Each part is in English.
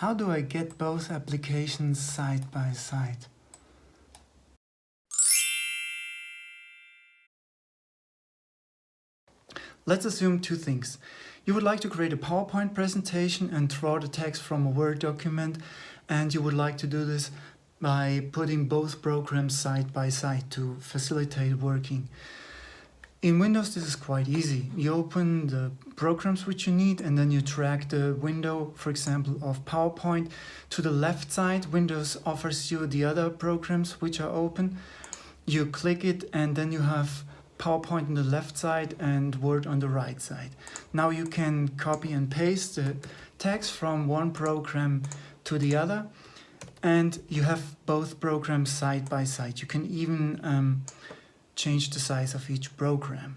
How do I get both applications side by side? Let's assume two things. You would like to create a PowerPoint presentation and draw the text from a Word document, and you would like to do this by putting both programs side by side to facilitate working. In Windows this is quite easy. You open the programs which you need and then you drag the window, for example, of PowerPoint to the left side. Windows offers you the other programs which are open. You click it and then you have PowerPoint on the left side and Word on the right side. Now you can copy and paste the text from one program to the other, and you have both programs side by side. You can even change the size of each program.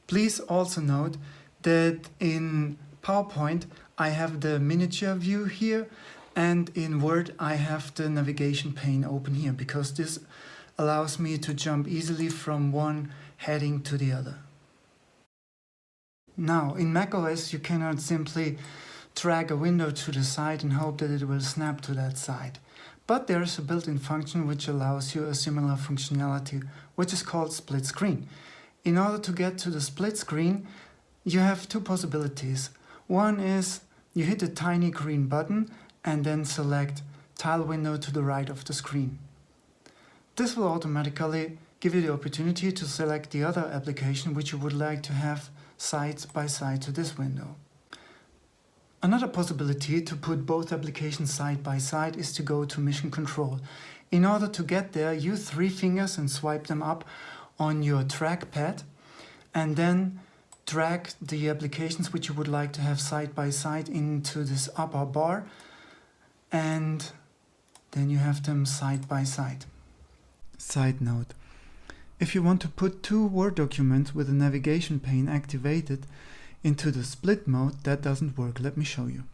Please also note that in PowerPoint I have the miniature view here, and in Word I have the navigation pane open here, because this allows me to jump easily from one heading to the other. Now, in macOS you cannot simply drag a window to the side and hope that it will snap to that side. But there is a built-in function which allows you a similar functionality, which is called split screen. In order to get to the split screen, you have two possibilities. One is you hit a tiny green button and then select Tile Window to the right of the screen. This will automatically give you the opportunity to select the other application which you would like to have side by side to this window. Another possibility to put both applications side by side is to go to Mission Control. In order to get there, use 3 fingers and swipe them up on your trackpad, and then drag the applications which you would like to have side by side into this upper bar, and then you have them side by side. Side note: if you want to put 2 Word documents with the navigation pane activated into the split mode, that doesn't work. Let me show you.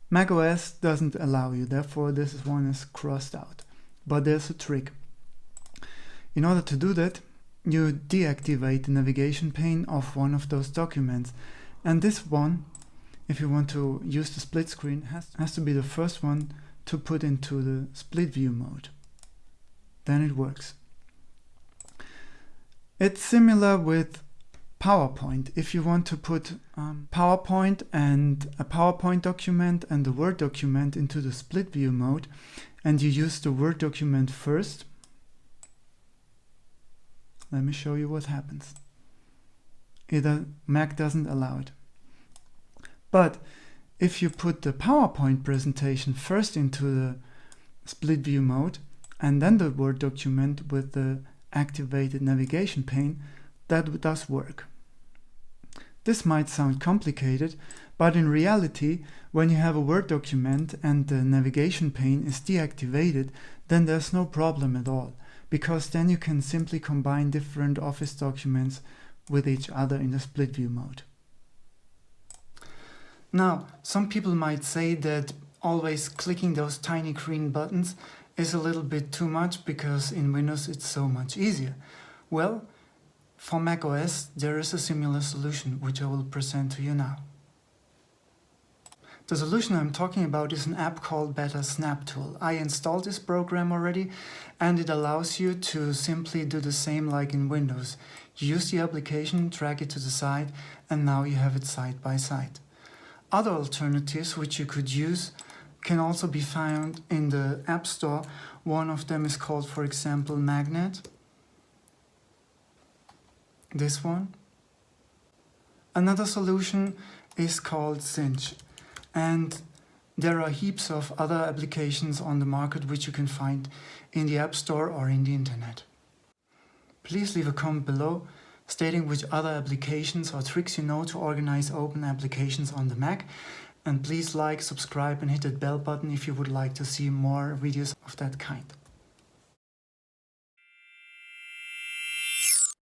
macOS doesn't allow you, therefore this one is crossed out. But there's a trick. In order to do that, you deactivate the navigation pane of one of those documents, and this one, if you want to use the split screen, has to be the first one to put into the split view mode. Then it works. It's similar with PowerPoint. If you want to put PowerPoint and a PowerPoint document and the Word document into the split view mode, and you use the Word document first, let me show you what happens. Mac doesn't allow it. But if you put the PowerPoint presentation first into the split view mode and then the Word document with the activated navigation pane, that does work. This might sound complicated, but in reality, when you have a Word document and the navigation pane is deactivated, then there's no problem at all, because then you can simply combine different Office documents with each other in the split view mode. Now, some people might say that always clicking those tiny green buttons is a little bit too much because in Windows it's so much easier. Well, for macOS there is a similar solution which I will present to you now. The solution I'm talking about is an app called Better Snap Tool. I installed this program already, and it allows you to simply do the same like in Windows. You use the application, drag it to the side, and now you have it side by side. Other alternatives which you could use can also be found in the App Store. One of them is called, for example, Magnet. This one. Another solution is called Cinch. And there are heaps of other applications on the market which you can find in the App Store or in the internet. Please leave a comment below stating which other applications or tricks you know to organize open applications on the Mac. And please like, subscribe and hit that bell button if you would like to see more videos of that kind.